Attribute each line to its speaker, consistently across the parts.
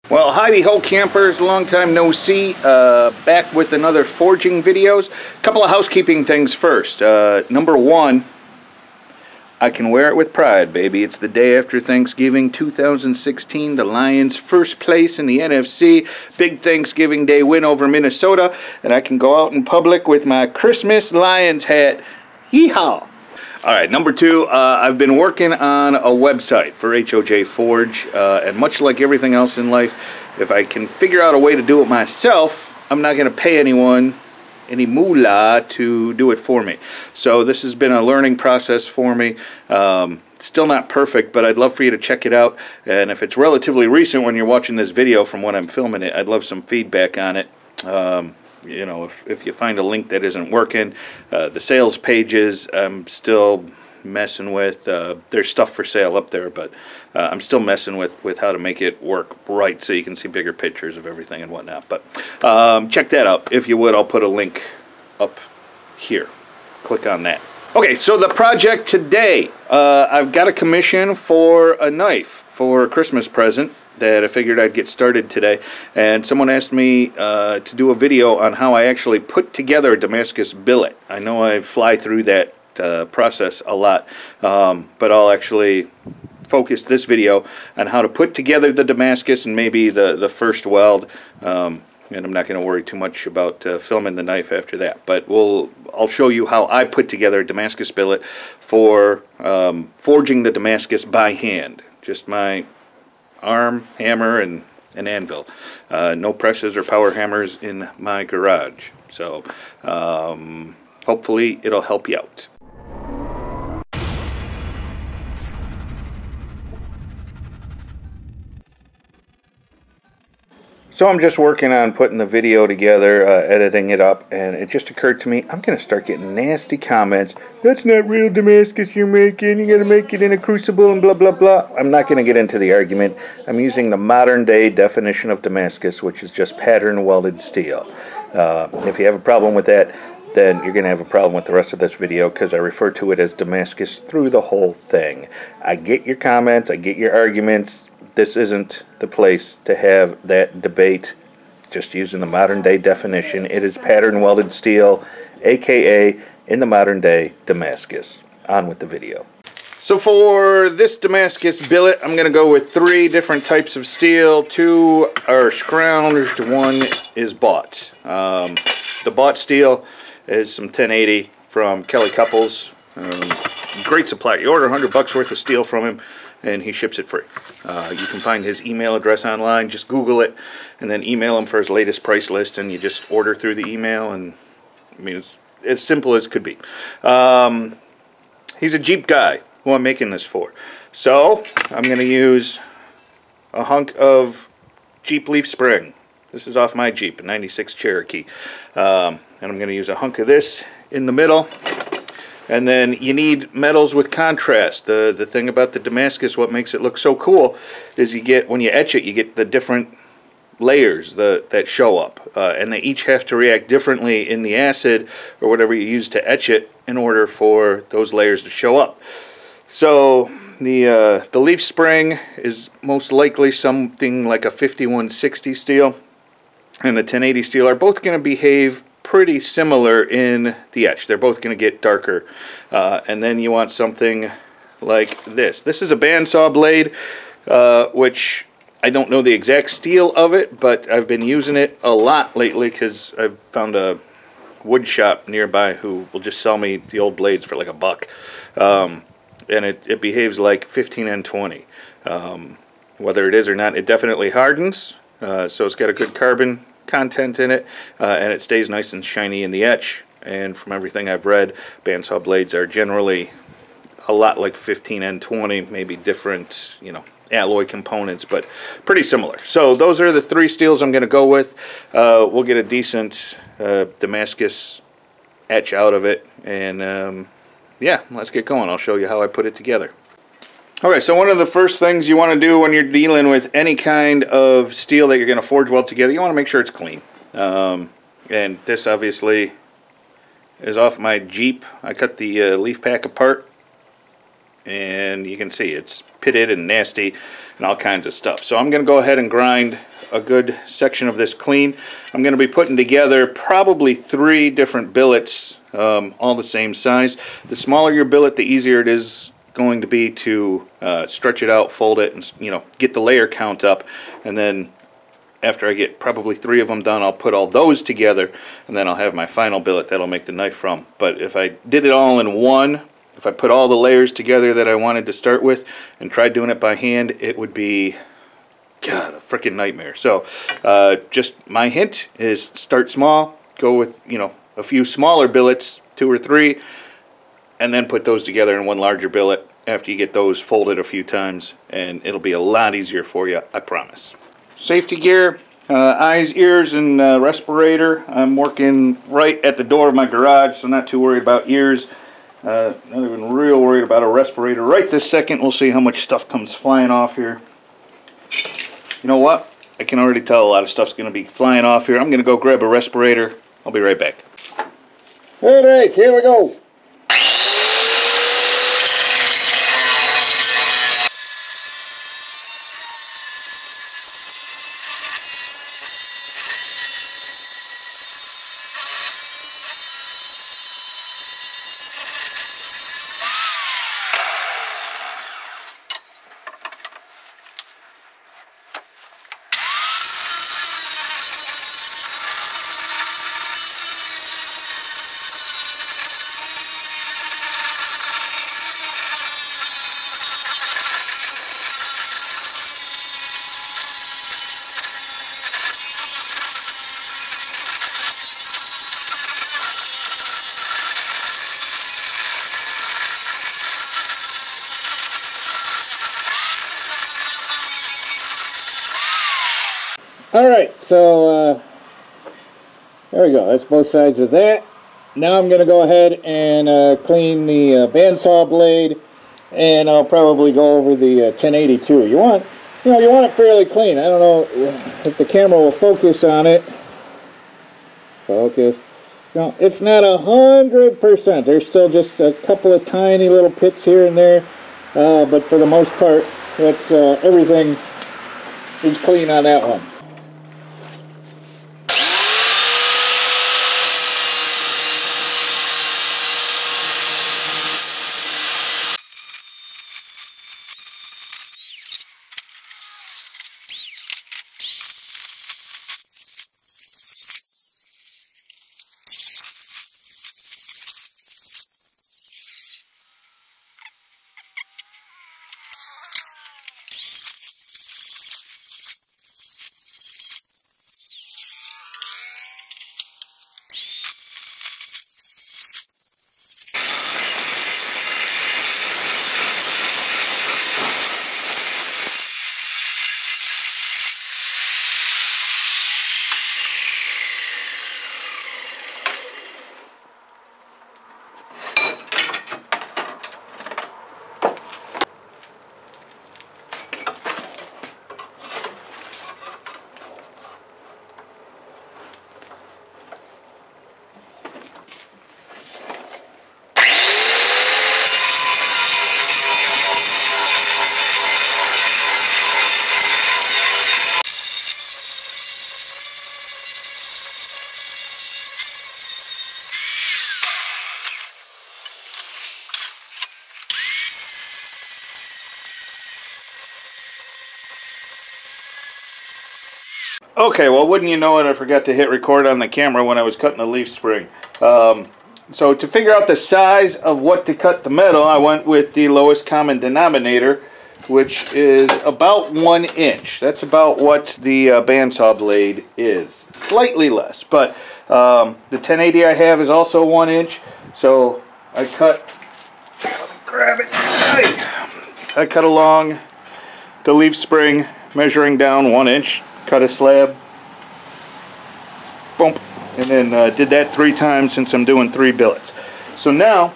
Speaker 1: Well, hidey ho campers, long time no see, back with another forging videos. Couple of housekeeping things first. Number one, I can wear it with pride, baby. It's the day after Thanksgiving 2016, the Lions first place in the NFC, big Thanksgiving Day win over Minnesota, and I can go out in public with my Christmas Lions hat. Yeehaw! Alright, number two, I've been working on a website for HOJ Forge, and much like everything else in life, if I can figure out a way to do it myself, I'm not going to pay anyone any moolah to do it for me. So this has been a learning process for me. Still not perfect, but I'd love for you to check it out, and if it's relatively recent when you're watching this video from when I'm filming it, I'd love some feedback on it. You know, if you find a link that isn't working, the sales pages I'm still messing with. There's stuff for sale up there, but I'm still messing with how to make it work right so you can see bigger pictures of everything and whatnot. But check that out. If you would, I'll put a link up here. Click on that. Okay, so the project today, I've got a commission for a knife for a Christmas present that I figured I'd get started today, and someone asked me to do a video on how I actually put together a Damascus billet. I know I fly through that process a lot, but I'll actually focus this video on how to put together the Damascus and maybe the first weld, and I'm not going to worry too much about filming the knife after that, but I'll show you how I put together a Damascus billet for forging the Damascus by hand. Just my arm, hammer, and an anvil. No presses or power hammers in my garage. So hopefully it'll help you out. So I'm just working on putting the video together, editing it up, and it just occurred to me, I'm going to start getting nasty comments. That's not real Damascus you're making, you got to make it in a crucible and blah blah blah. I'm not going to get into the argument. I'm using the modern day definition of Damascus, which is just pattern welded steel. If you have a problem with that, then you're going to have a problem with the rest of this video, because I refer to it as Damascus through the whole thing. I get your comments, I get your arguments. This isn't the place to have that debate. Just using the modern day definition, it is pattern welded steel, aka in the modern day Damascus. On with the video. So for this Damascus billet, I'm going to go with 3 different types of steel. 2 are scrounged, 1 is bought. The bought steel is some 1080 from Kelly Couples. Great supplier. You order $100 worth of steel from him, and he ships it free. You can find his email address online. Just Google it, and then email him for his latest price list, and you just order through the email, and I mean, it's as simple as could be. He's a Jeep guy who I'm making this for. So I'm going to use a hunk of Jeep leaf spring. This is off my Jeep, a 96 Cherokee. And I'm going to use a hunk of this in the middle. And then you need metals with contrast. The thing about the Damascus, what makes it look so cool, is you get, when you etch it, you get the different layers that show up. And they each have to react differently in the acid or whatever you use to etch it in order for those layers to show up. So the leaf spring is most likely something like a 5160 steel, and the 1080 steel are both going to behave pretty similar in the etch. They're both going to get darker. And then you want something like this. This is a bandsaw blade, which I don't know the exact steel of it, but I've been using it a lot lately because I've found a wood shop nearby who will just sell me the old blades for like $1. And it behaves like 15N20. Whether it is or not, it definitely hardens. So it's got a good carbon content in it, and it stays nice and shiny in the etch. And from everything I've read, bandsaw blades are generally a lot like 15N20, maybe different, you know, alloy components, but pretty similar. So those are the 3 steels I'm going to go with. We'll get a decent Damascus etch out of it, and yeah, let's get going. I'll show you how I put it together. Alright, so one of the first things you want to do when you're dealing with any kind of steel that you're going to forge weld together, you want to make sure it's clean. And this obviously is off my Jeep. I cut the leaf pack apart and you can see it's pitted and nasty and all kinds of stuff. So I'm going to go ahead and grind a good section of this clean. I'm going to be putting together probably 3 different billets, all the same size. The smaller your billet, the easier it is going to be to stretch it out, fold it, and get the layer count up. And then after I get probably 3 of them done, I'll put all those together, and then I'll have my final billet that'll make the knife from. But if I did it all in one, if I put all the layers together that I wanted to start with and tried doing it by hand, it would be, God, a freaking nightmare. So just my hint is start small, go with a few smaller billets, 2 or 3, and then put those together in one larger billet after you get those folded a few times, and it'll be a lot easier for you, I promise. Safety gear, eyes, ears, and respirator. I'm working right at the door of my garage, so not too worried about ears. Not even real worried about a respirator right this second. We'll see how much stuff comes flying off here. You know what? I can already tell a lot of stuff's going to be flying off here. I'm going to go grab a respirator. I'll be right back.
Speaker 2: Alright, here we go. Alright, so there we go. That's both sides of that. Now I'm going to go ahead and clean the bandsaw blade, and I'll probably go over the 1080 too. You want it fairly clean. I don't know if the camera will focus on it. Focus. No, it's not 100%. There's still just a couple of tiny little pits here and there, but for the most part, that's everything is clean on that one.
Speaker 1: Okay, well, wouldn't you know it, I forgot to hit record on the camera when I was cutting the leaf spring. So to figure out the size of what to cut the metal, I went with the lowest common denominator, which is about 1 inch. That's about what the bandsaw blade is. Slightly less, but the 1080 I have is also 1 inch. So I cut, grab it, I cut along the leaf spring, measuring down 1 inch. Cut a slab, boom, and then did that 3 times since I'm doing 3 billets. So now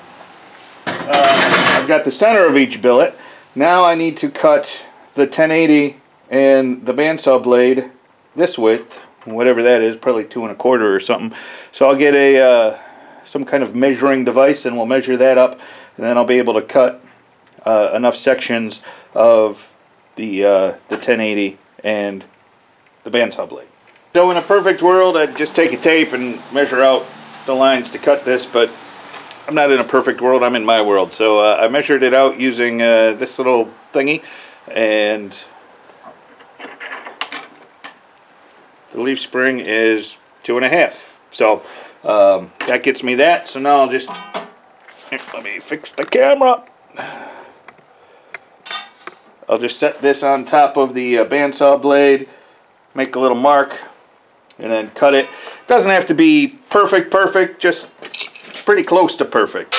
Speaker 1: I've got the center of each billet. Now I need to cut the 1080 and the bandsaw blade this width, whatever that is, probably 2 1/4 or something. So I'll get a some kind of measuring device and we'll measure that up, and then I'll be able to cut enough sections of the 1080 and the bandsaw blade. So in a perfect world, I'd just take a tape and measure out the lines to cut this, but I'm not in a perfect world, I'm in my world. So I measured it out using this little thingy, and the leaf spring is 2.5. So that gets me that. So now I'll just, let me fix the camera. I'll just set this on top of the bandsaw blade, make a little mark, and then cut it. Doesn't have to be perfect, just pretty close to perfect.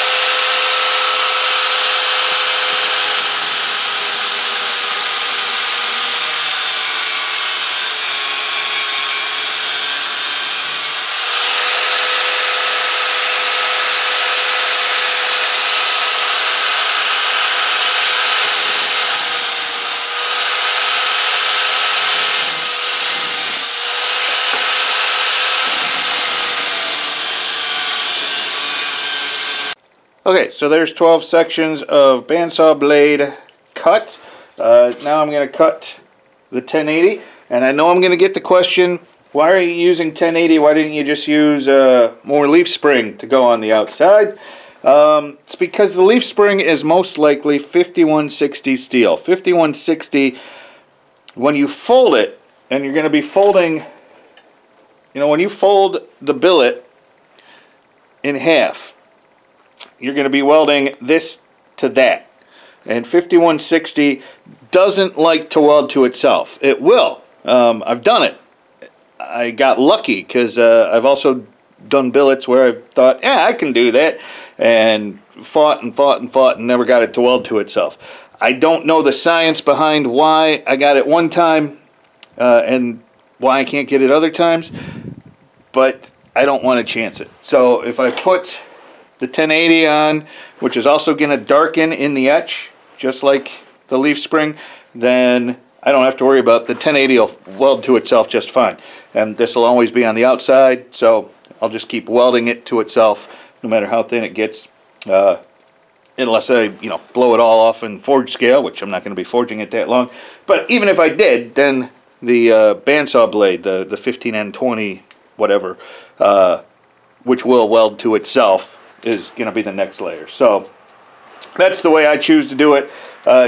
Speaker 1: Okay, so there's 12 sections of bandsaw blade cut. Now I'm going to cut the 1080, and I know I'm going to get the question, why are you using 1080? Why didn't you just use more leaf spring to go on the outside? It's because the leaf spring is most likely 5160 steel. 5160, when you fold it, and you're going to be folding, you know, when you fold the billet in half, you're going to be welding this to that, and 5160 doesn't like to weld to itself. It will. I've done it. I got lucky because I've also done billets where I thought, yeah, I can do that, and fought and never got it to weld to itself. I don't know the science behind why I got it one time and why I can't get it other times, but I don't want to chance it. So if I put the 1080 on, which is also going to darken in the etch, just like the leaf spring, then I don't have to worry about the 1080 will weld to itself just fine. And this will always be on the outside, so I'll just keep welding it to itself no matter how thin it gets, unless I, you know, blow it all off in forge scale, which I'm not going to be forging it that long. But even if I did, then the bandsaw blade, the 15N20 whatever, which will weld to itself, is going to be the next layer. So that's the way I choose to do it,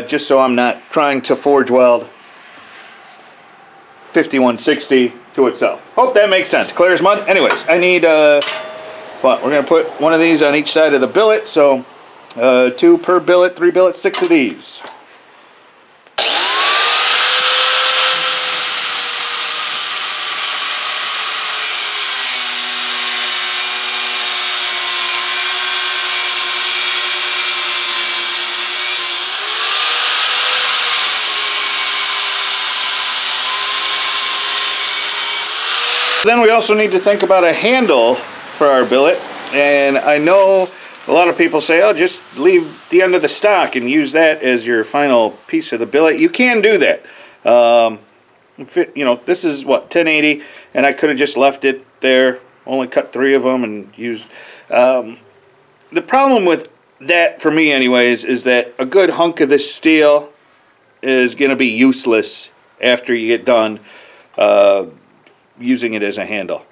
Speaker 1: just so I'm not trying to forge weld 5160 to itself. Hope that makes sense. Clear as mud. Anyways, I need, well, we're going to put one of these on each side of the billet, so 2 per billet, 3 billets, 6 of these. Then we also need to think about a handle for our billet, and I know a lot of people say, oh, just leave the end of the stock and use that as your final piece of the billet. You can do that. You know, this is what, 1080, and I could have just left it there, only cut 3 of them and used. The problem with that, for me anyways, is that a good hunk of this steel is going to be useless after you get done using it as a handle.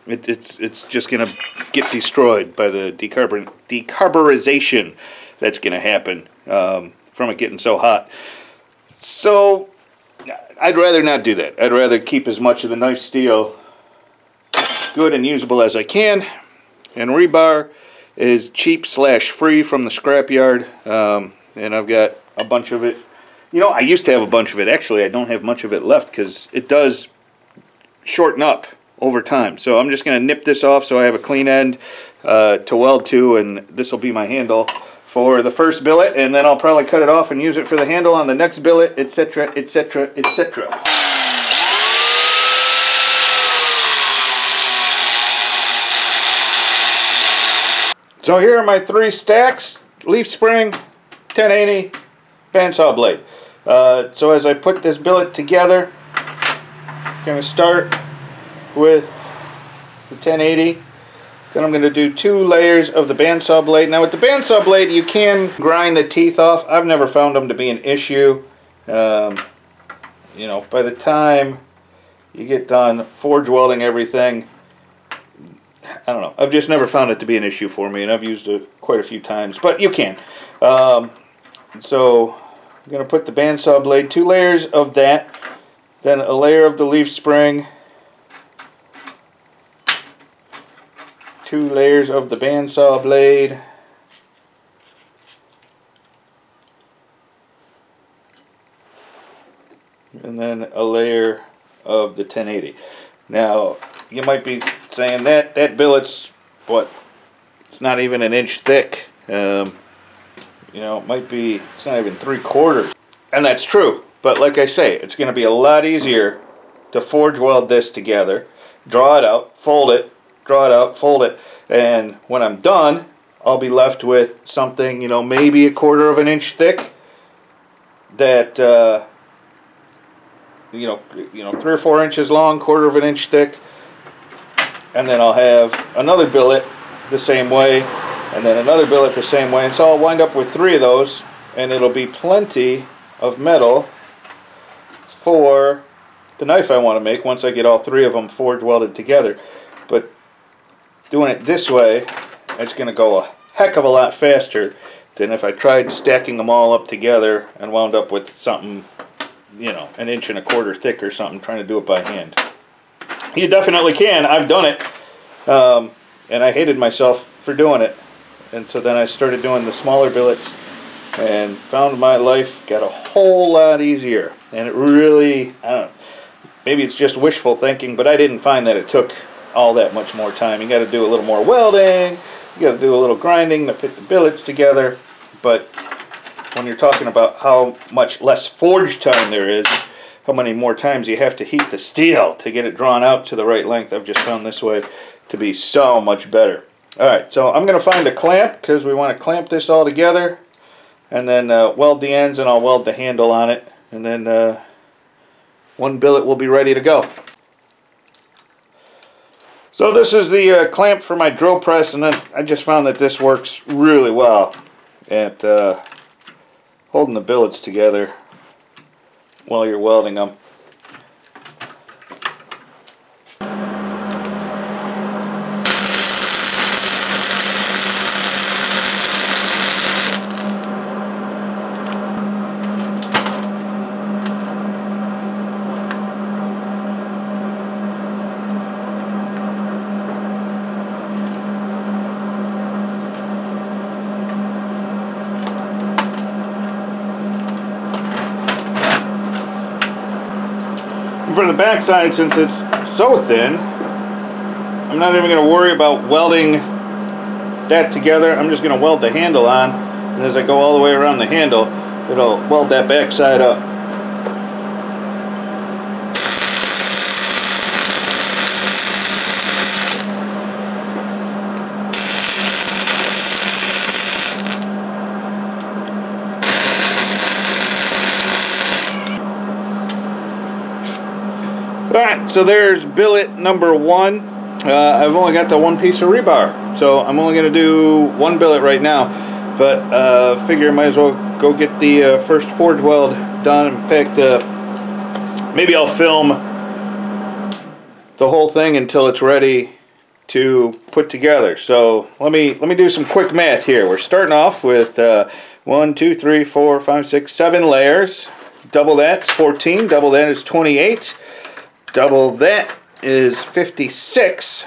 Speaker 1: It's just going to get destroyed by the decarburization that's going to happen from it getting so hot. So I'd rather not do that. I'd rather keep as much of the knife steel good and usable as I can. And rebar is cheap / free from the scrapyard, and I've got a bunch of it. You know, I used to have a bunch of it. Actually, I don't have much of it left because it does shorten up over time. So I'm just going to nip this off so I have a clean end to weld to, and this will be my handle for the first billet, and then I'll probably cut it off and use it for the handle on the next billet, etc., etc., etc. So here are my 3 stacks: leaf spring, 1080, bandsaw blade. So as I put this billet together, I'm going to start with the 1080 Then I'm going to do 2 layers of the bandsaw blade. Now with the bandsaw blade, you can grind the teeth off. I've never found them to be an issue. You know, by the time you get done forge welding everything, I don't know. I've just never found it to be an issue for me, and I've used it quite a few times. But you can. So I'm going to put the bandsaw blade, 2 layers of that, then a layer of the leaf spring, 2 layers of the bandsaw blade, and then a layer of the 1080. Now, you might be saying that billet's, what, it's not even an inch thick. You know, it might be, it's not even 3/4. And that's true. But like I say, it's going to be a lot easier to forge weld this together, draw it out, fold it, draw it out, fold it, and when I'm done, I'll be left with something, you know, maybe 1/4 of an inch thick that, you know, 3 or 4 inches long, 1/4 of an inch thick, and then I'll have another billet the same way, and then another billet the same way, and so I'll wind up with 3 of those, and it'll be plenty of metal for the knife I want to make once I get all 3 of them forge welded together. But doing it this way, it's going to go a heck of a lot faster than if I tried stacking them all up together and wound up with something, you know, 1 1/4 inch thick or something, trying to do it by hand. You definitely can. I've done it, and I hated myself for doing it. And so then I started doing the smaller billets and found my life got a whole lot easier. And it really, I don't know, maybe it's just wishful thinking, but I didn't find that it took all that much more time. You got to do a little more welding, you got to do a little grinding to fit the billets together. But when you're talking about how much less forge time there is, how many more times you have to heat the steel to get it drawn out to the right length, I've just found this way to be so much better. Alright, so I'm going to find a clamp because we want to clamp this all together, and then weld the ends, and I'll weld the handle on it, and then one billet will be ready to go. So this is the clamp for my drill press, and then I just found that this works really well at holding the billets together while you're welding them. For the backside, since it's so thin, I'm not even going to worry about welding that together. I'm just going to weld the handle on, and as I go all the way around the handle, it'll weld that backside up. Alright, so there's billet number 1. I've only got the 1 piece of rebar, so I'm only going to do 1 billet right now, but figure I might as well go get the first forge weld done. In fact, maybe I'll film the whole thing until it's ready to put together. So let me do some quick math here. We're starting off with 1, 2, 3, 4, 5, 6, 7 layers. Double that's 14, double that is 28. Double that is 56.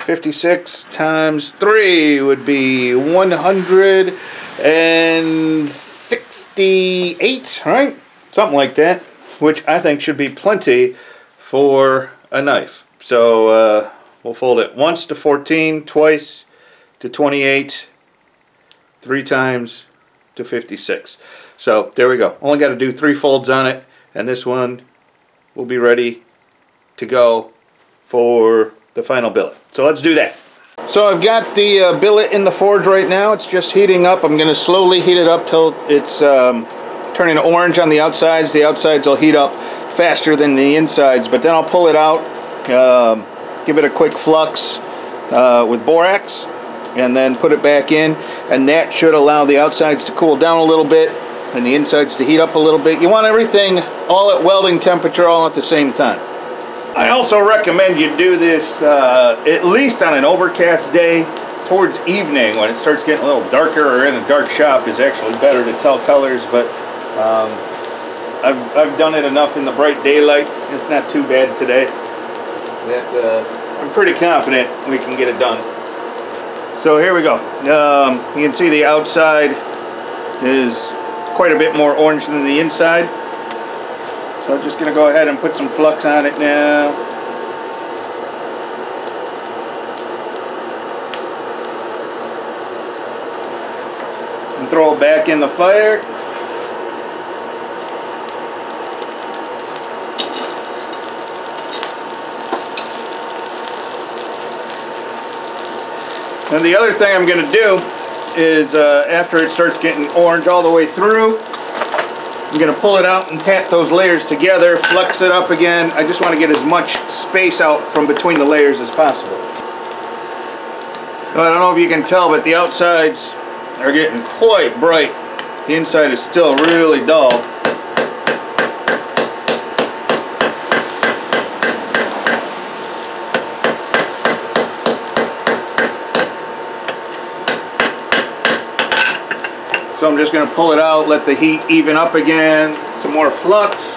Speaker 1: 56 times 3 would be 168, right? Something like that, which I think should be plenty for a knife. So we'll fold it once to 14, twice to 28, 3 times to 56. So there we go. Only got to do 3 folds on it, and this one will be ready to go for the final billet. So let's do that. So I've got the billet in the forge right now. It's just heating up. I'm going to slowly heat it up till it's turning orange on the outsides. The outsides will heat up faster than the insides, but then I'll pull it out give it a quick flux with borax, and then put it back in, and that should allow the outsides to cool down a little bit and the insides to heat up a little bit. You want everything all at welding temperature, all at the same time. I also recommend you do this at least on an overcast day. Towards evening, when it starts getting a little darker, or in a dark shop, is actually better to tell colors, but I've done it enough in the bright daylight. It's not too bad today that I'm pretty confident we can get it done. So here we go. You can see the outside is quite a bit more orange than the inside. So I'm just going to go ahead and put some flux on it now. And throw it back in the fire. And the other thing I'm going to do is after it starts getting orange all the way through, I'm going to pull it out and pat those layers together, flex it up again. I just want to get as much space out from between the layers as possible. So I don't know if you can tell, but the outsides are getting quite bright. The inside is still really dull. So I'm just going to pull it out, let the heat even up again, some more flux.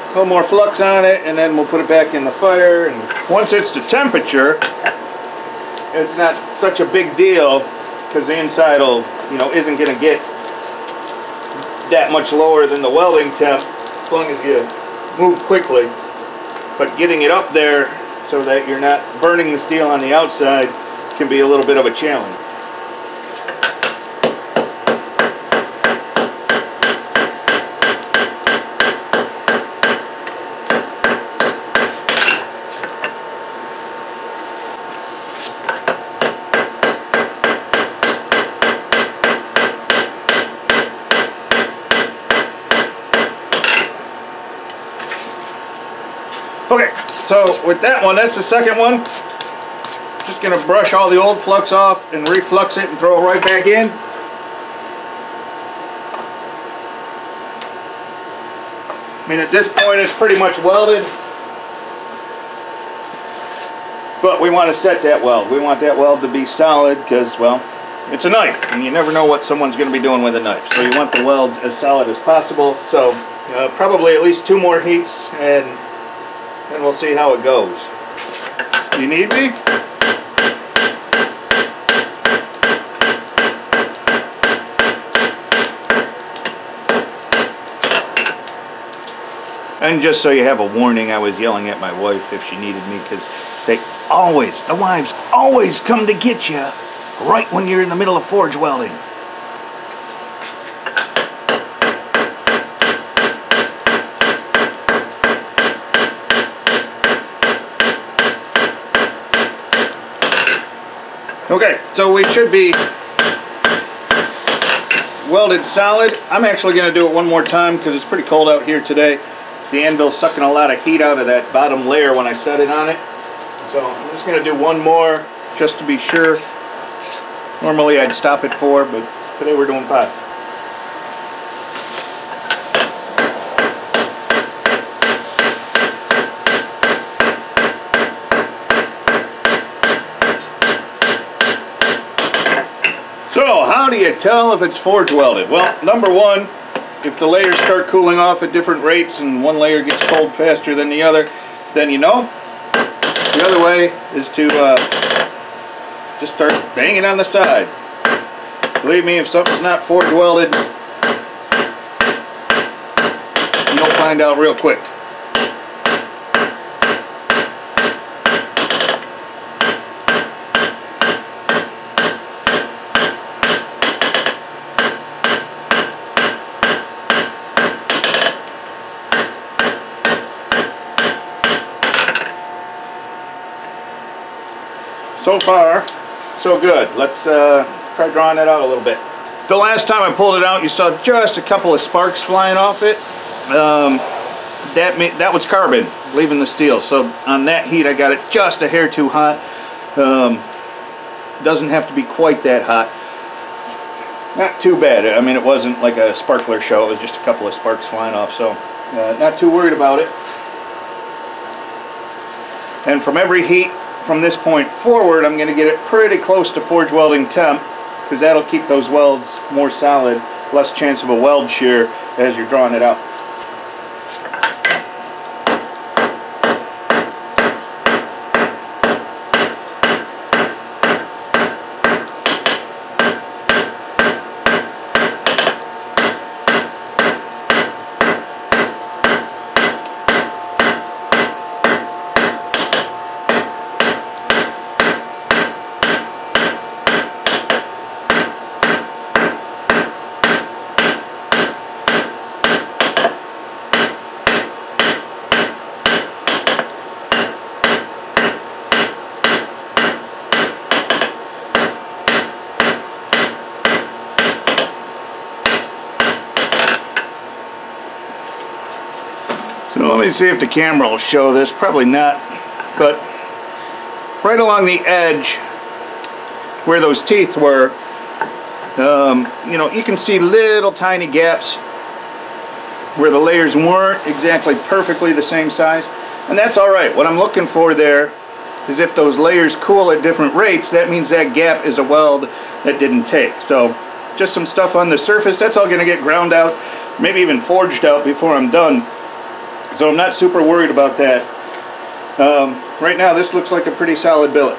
Speaker 1: A little more flux on it, and then we'll put it back in the fire. And once it's to temperature, it's not such a big deal, because the inside will, isn't going to get that much lower than the welding temp, as long as you move quickly. But getting it up there so that you're not burning the steel on the outside can be a little bit of a challenge. Okay, so with that one, that's the second one. Just going to brush all the old flux off and reflux it and throw it right back in. I mean, at this point it's pretty much welded, but we want to set that weld. We want that weld to be solid because, well, it's a knife and you never know what someone's going to be doing with a knife. So you want the welds as solid as possible. So probably at least 2 more heats, and we'll see how it goes. You need me? And just so you have a warning, I was yelling at my wife if she needed me, because the wives always come to get you right when you're in the middle of forge welding. Okay, so we should be welded solid. I'm actually going to do it one more time because it's pretty cold out here today. The anvil's sucking a lot of heat out of that bottom layer when I set it on it. So I'm just going to do one more just to be sure. Normally I'd stop at 4, but today we're doing 5. So, how do you tell if it's forge welded? Well, number one, if the layers start cooling off at different rates and one layer gets cold faster than the other, then you know. The other way is to just start banging on the side. Believe me, if something's not forge welded, you'll find out real quick. So far, so good. Let's try drawing it out a little bit. The last time I pulled it out, you saw just a couple of sparks flying off it. That was carbon leaving the steel. So on that heat, I got it just a hair too hot. Doesn't have to be quite that hot. Not too bad. I mean, it wasn't like a sparkler show. It was just a couple of sparks flying off. So not too worried about it. And from every heat from this point forward, I'm going to get it pretty close to forge welding temp, because that'll keep those welds more solid, less chance of a weld shear as you're drawing it out. So let me see if the camera will show this. Probably not, but right along the edge where those teeth were, you know, you can see little tiny gaps where the layers weren't exactly perfectly the same size, and that's all right. What I'm looking for there is if those layers cool at different rates, that means that gap is a weld that didn't take. So just some stuff on the surface, that's all going to get ground out, maybe even forged out before I'm done. So I'm not super worried about that. Right now this looks like a pretty solid billet.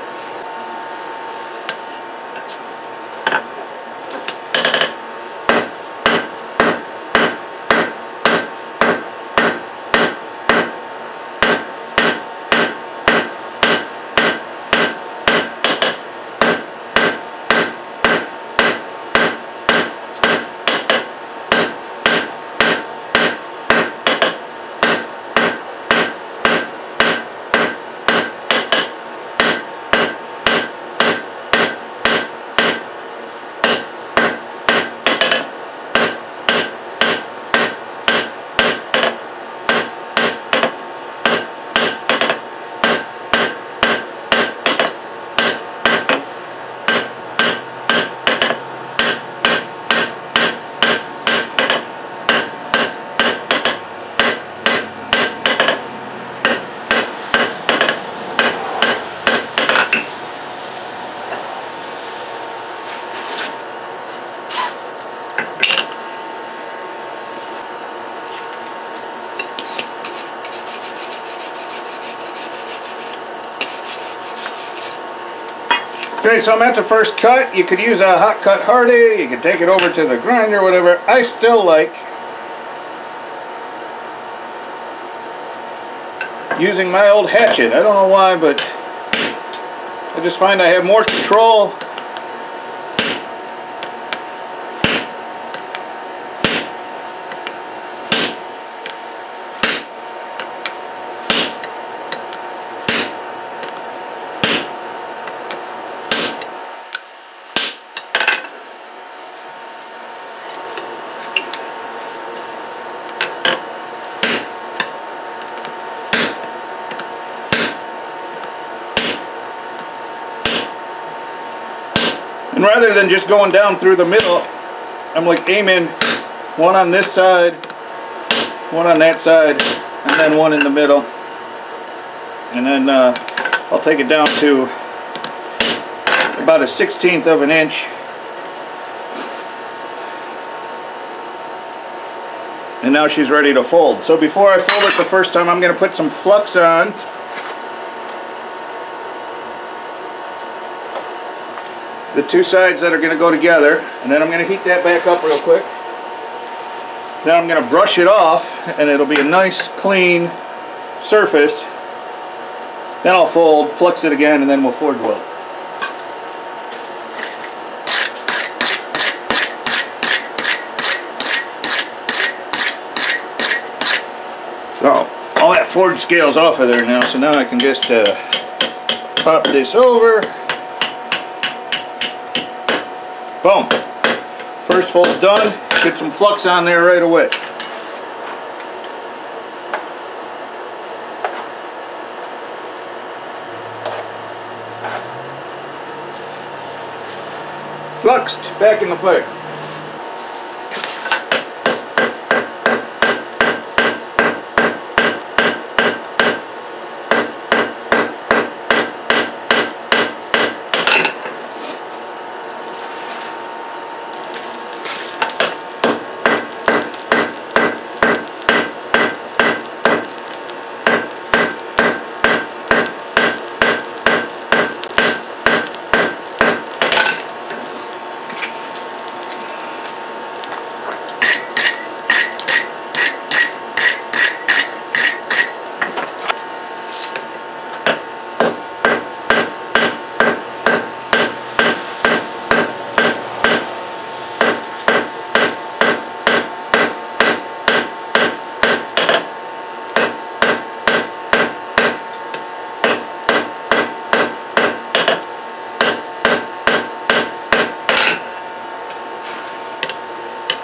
Speaker 1: Okay, so I'm at the first cut. You could use a hot cut Hardy, you could take it over to the grinder, whatever. I still like using my old hatchet. I don't know why, but I just find I have more control. And rather than just going down through the middle, I'm like aiming one on this side, one on that side, and then one in the middle. And then I'll take it down to about a 1/16 of an inch. And now she's ready to fold. So before I fold it the first time, I'm going to put some flux on. The two sides that are going to go together, and then I'm going to heat that back up real quick. Then I'm going to brush it off, and it'll be a nice clean surface. Then I'll fold, flux it again, and then we'll forge weld. So all that forge scale's off of there now, so now I can just pop this over. Boom. First fold done. Get some flux on there right away. Fluxed, back in the fire.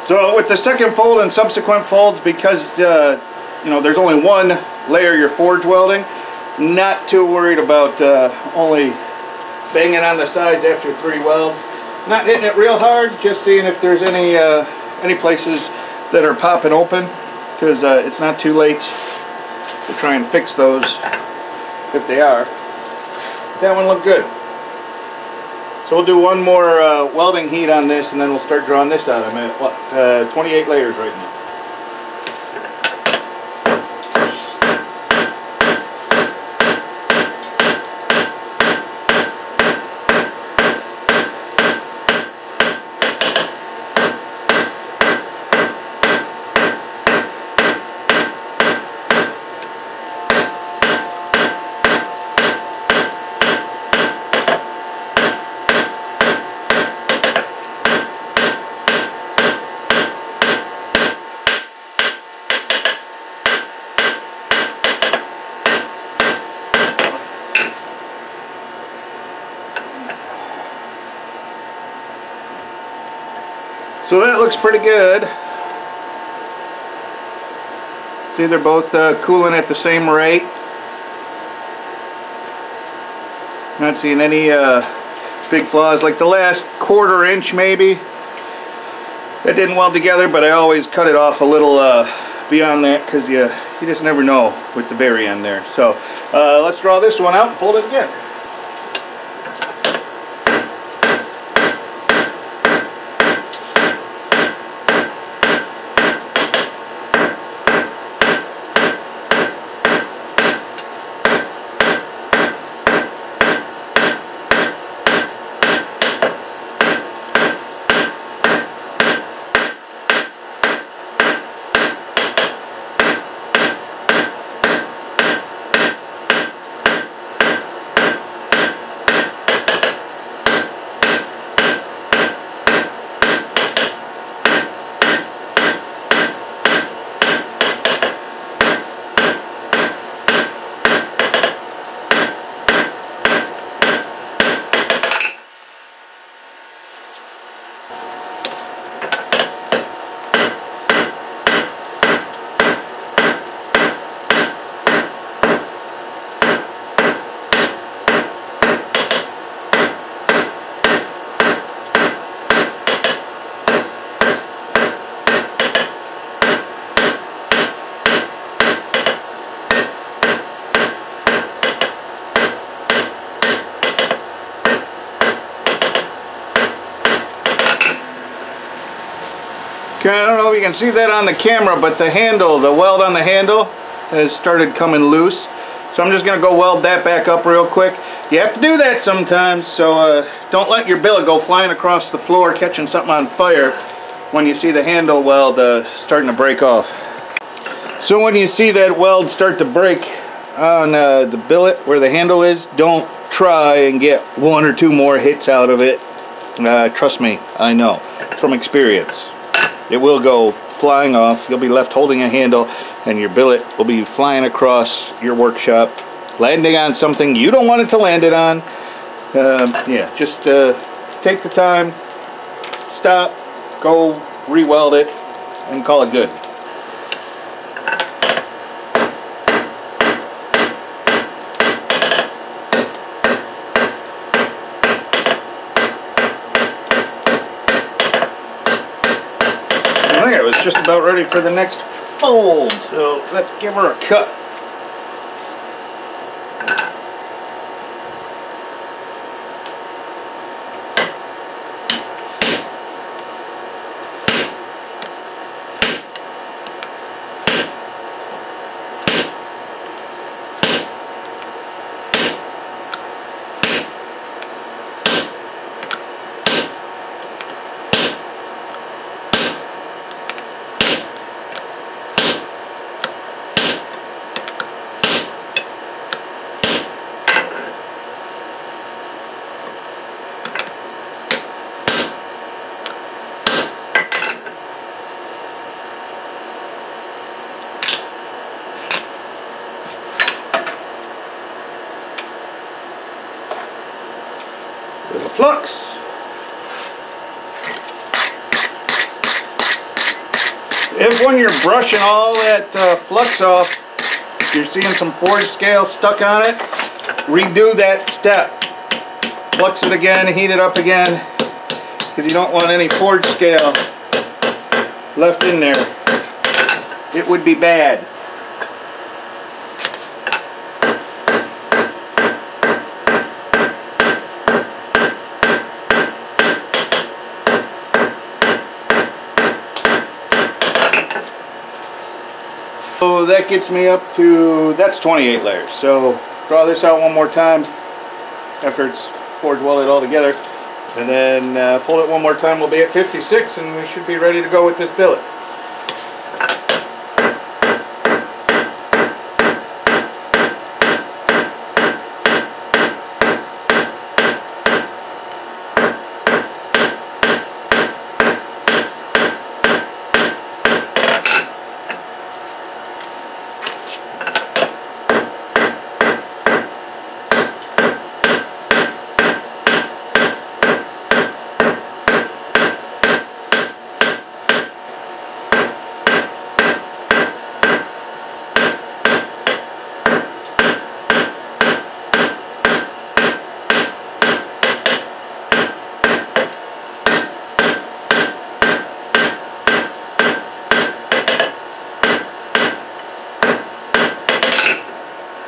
Speaker 1: So with the second fold and subsequent folds, because you know, there's only one layer you're forge welding, not too worried about only banging on the sides after 3 welds. Not hitting it real hard, just seeing if there's any places that are popping open, because it's not too late to try and fix those if they are. That one looked good. So we'll do one more welding heat on this, and then we'll start drawing this out. I'm at 28 layers right now. So that looks pretty good. See, they're both cooling at the same rate. Not seeing any big flaws. Like the last 1/4 inch maybe, that didn't weld together, but I always cut it off a little beyond that, because you just never know with the very end there. So let's draw this one out and fold it again. Okay, I don't know if you can see that on the camera, but the handle, the weld on the handle has started coming loose. So I'm just going to go weld that back up real quick. You have to do that sometimes, so don't let your billet go flying across the floor catching something on fire when you see the handle weld starting to break off. So when you see that weld start to break on the billet where the handle is, don't try and get 1 or 2 more hits out of it. Trust me, I know from experience. It will go flying off. You'll be left holding a handle, and your billet will be flying across your workshop, landing on something you don't want it to land it on. Yeah, just take the time, stop, go re-weld it, and call it good. It was just about ready for the next fold, so let's give her a cut. Little flux. If when you're brushing all that flux off, you're seeing some forge scale stuck on it, redo that step. Flux it again, heat it up again, because you don't want any forge scale left in there. It would be bad. So that gets me up to, that's 28 layers. So draw this out one more time after it's forge welded all together, and then fold it one more time. We'll be at 56 and we should be ready to go with this billet.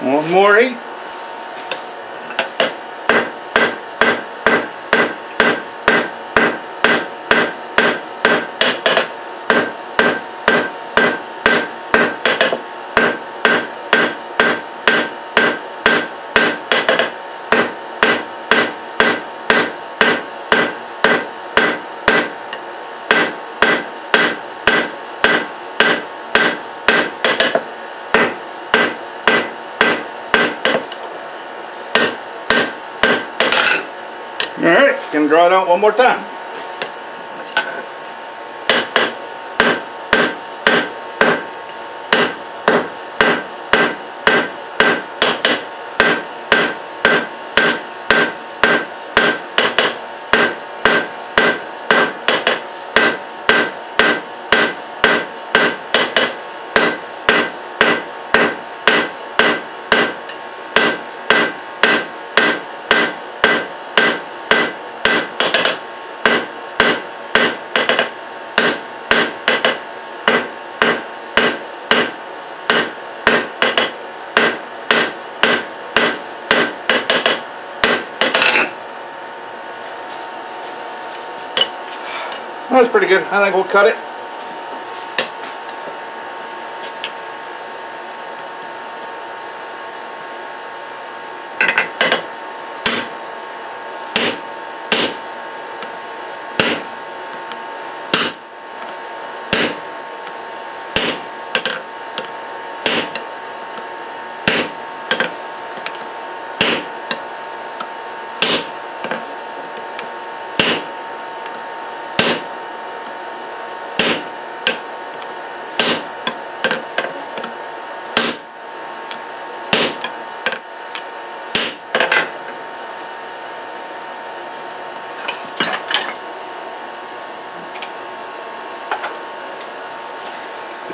Speaker 1: One more heat. Alright, can draw it out one more time. That's pretty good. I think we'll cut it.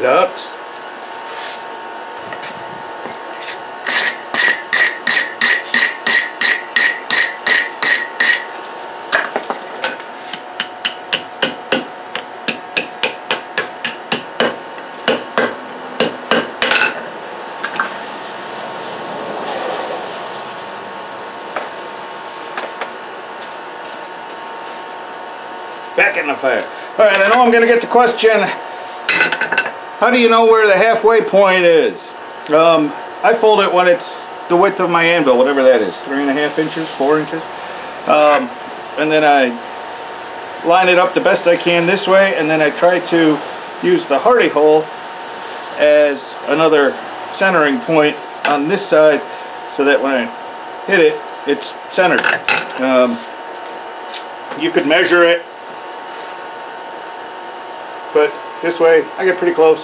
Speaker 1: Lux. Back in the fire. Alright, I know I'm going to get the question, how do you know where the halfway point is? I fold it when it's the width of my anvil, whatever that is, 3.5 inches, 4 inches. And then I line it up the best I can this way, and then I try to use the hardy hole as another centering point on this side so that when I hit it, it's centered. You could measure it, but this way I get pretty close.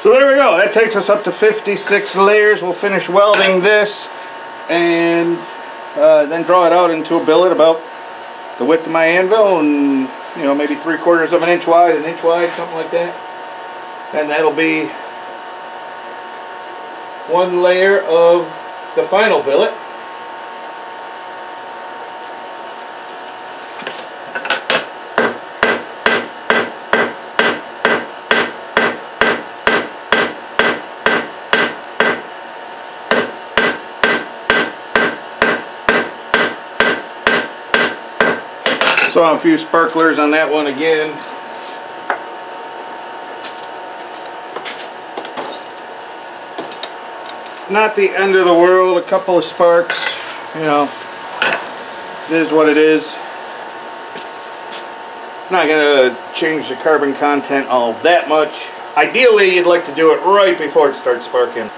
Speaker 1: So there we go. That takes us up to 56 layers. We'll finish welding this and then draw it out into a billet about the width of my anvil, and you know, maybe 3/4 of an inch wide, an inch wide, something like that. And that'll be one layer of the final billet. Saw a few sparklers on that one again. It's not the end of the world, a couple of sparks, you know, it is what it is. It's not going to change the carbon content all that much. Ideally, you'd like to do it right before it starts sparking.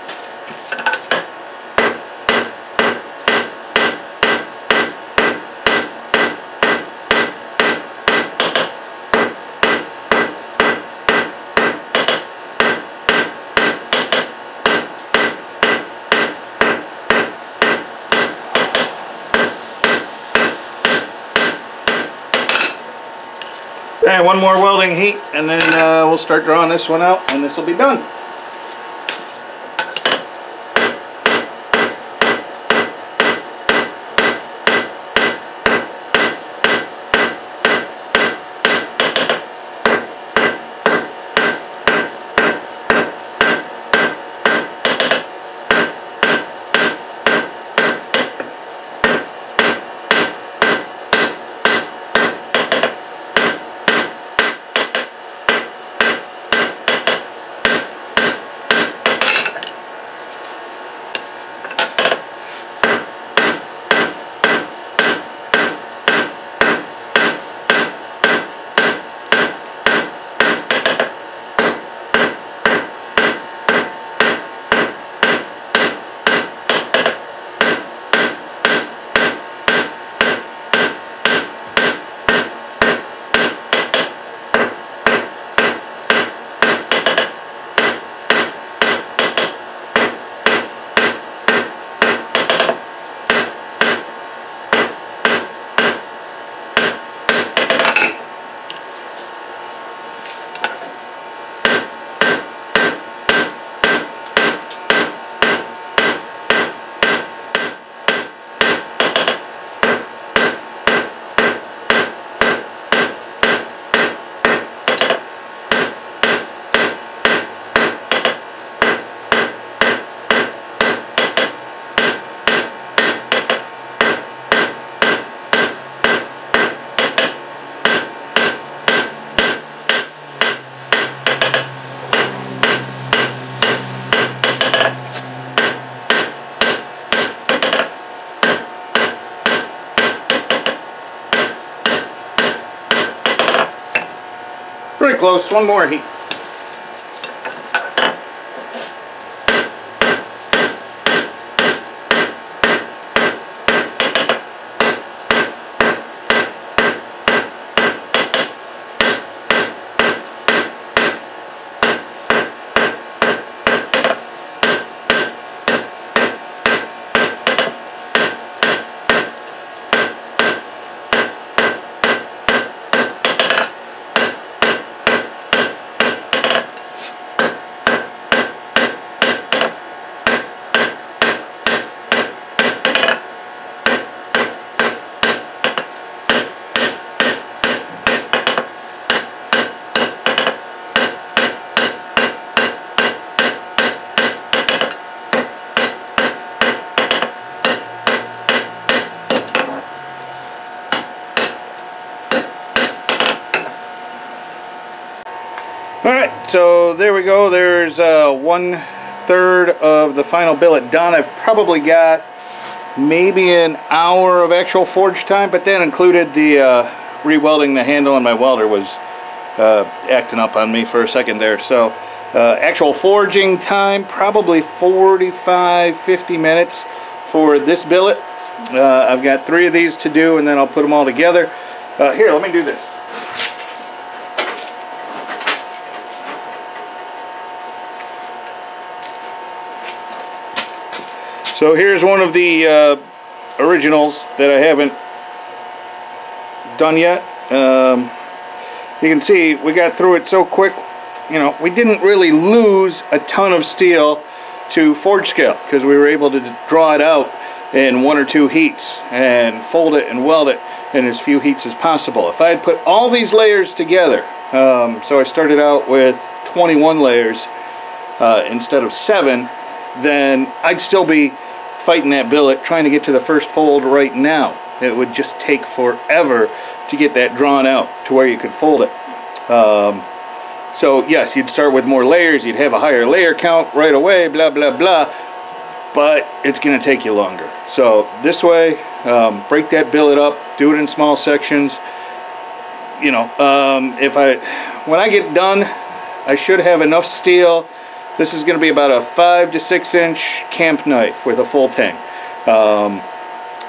Speaker 1: And one more welding heat, and then we'll start drawing this one out, and this will be done. Pretty close, one more heat. Alright, so there we go. There's 1/3 of the final billet done. I've probably got maybe an hour of actual forge time, but that included the re-welding the handle, and my welder was acting up on me for a second there. So actual forging time, probably 45-50 minutes for this billet. I've got 3 of these to do, and then I'll put them all together. Here, let me do this. So here's one of the originals that I haven't done yet. You can see we got through it so quick. You know, we didn't really lose a ton of steel to forge scale because we were able to draw it out in 1 or 2 heats and fold it and weld it in as few heats as possible. If I had put all these layers together, so I started out with 21 layers instead of 7, then I'd still be fighting that billet trying to get to the first fold right now. It would just take forever to get that drawn out to where you could fold it. So yes, you'd start with more layers, you'd have a higher layer count right away, blah blah blah, but it's going to take you longer. So this way, break that billet up, do it in small sections. You know, when I get done, I should have enough steel. This is going to be about a 5 to 6 inch camp knife with a full tang.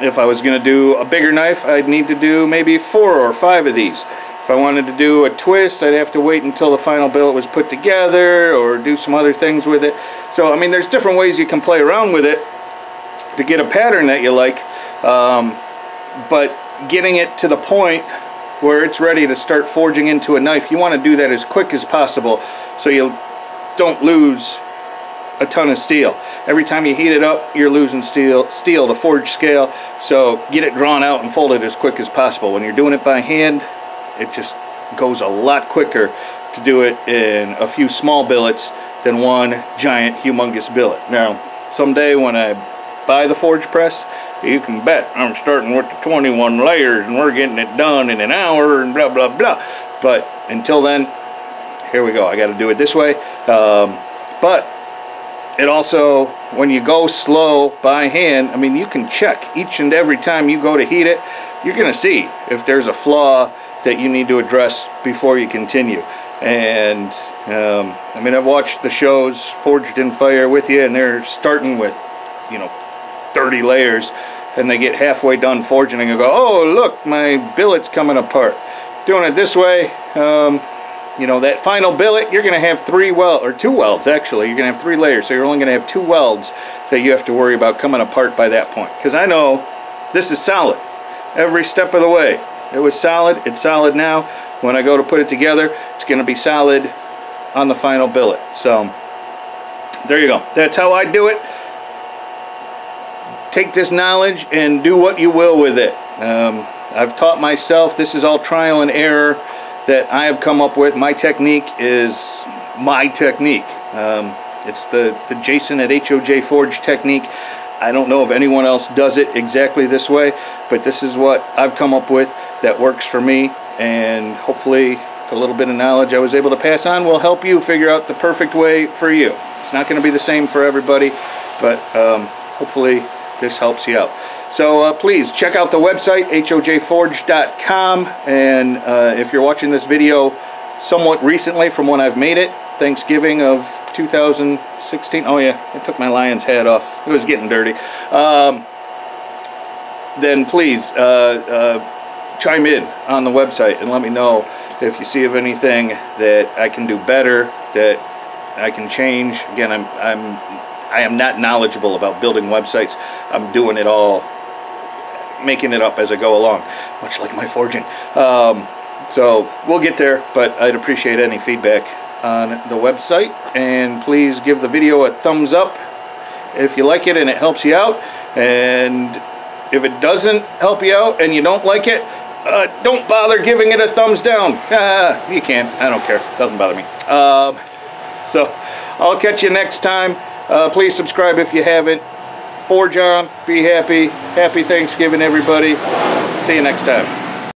Speaker 1: If I was going to do a bigger knife, I'd need to do maybe 4 or 5 of these. If I wanted to do a twist, I'd have to wait until the final billet was put together or do some other things with it. So, I mean, there's different ways you can play around with it to get a pattern that you like. But getting it to the point where it's ready to start forging into a knife, you want to do that as quick as possible so you don't lose a ton of steel. Every time you heat it up, you're losing steel to forge scale. So get it drawn out and fold it as quick as possible. When you're doing it by hand, it just goes a lot quicker to do it in a few small billets than one giant humongous billet. Now, someday when I buy the forge press, you can bet I'm starting with the 21 layers and we're getting it done in an hour and blah blah blah. But until then, here we go. I got to do it this way. But it also, when you go slow by hand, I mean, you can check each and every time you go to heat it. You're going to see if there's a flaw that you need to address before you continue. And I mean, I've watched the shows Forged in Fire with you, and they're starting with, you know, 30 layers, and they get halfway done forging and go, oh look, my billet's coming apart. Doing it this way, you know, that final billet, you're going to have 2 welds actually. You're going to have 3 layers, so you're only going to have 2 welds that you have to worry about coming apart by that point. Because I know this is solid every step of the way. It was solid, it's solid now. When I go to put it together, it's going to be solid on the final billet. So there you go. That's how I do it. Take this knowledge and do what you will with it. I've taught myself, this is all trial and error that I have come up with. My technique is my technique. It's the Jason at HOJ Forge technique. I don't know if anyone else does it exactly this way, but this is what I've come up with that works for me, and hopefully a little bit of knowledge I was able to pass on will help you figure out the perfect way for you. It's not going to be the same for everybody, but hopefully this helps you out. So please check out the website, hojforge.com, and if you're watching this video somewhat recently from when I've made it, Thanksgiving of 2016, oh yeah, I took my lion's hat off, it was getting dirty, then please chime in on the website and let me know if you see of anything that I can do better, that I can change. Again, I am not knowledgeable about building websites. I'm doing it all, making it up as I go along, much like my forging. So we'll get there, but I'd appreciate any feedback on the website, and please give the video a thumbs up if you like it and it helps you out, and if it doesn't help you out and you don't like it, don't bother giving it a thumbs down. You can, I don't care, doesn't bother me. So I'll catch you next time. Please subscribe if you haven't. Forge on, be happy. Happy Thanksgiving, everybody. See you next time.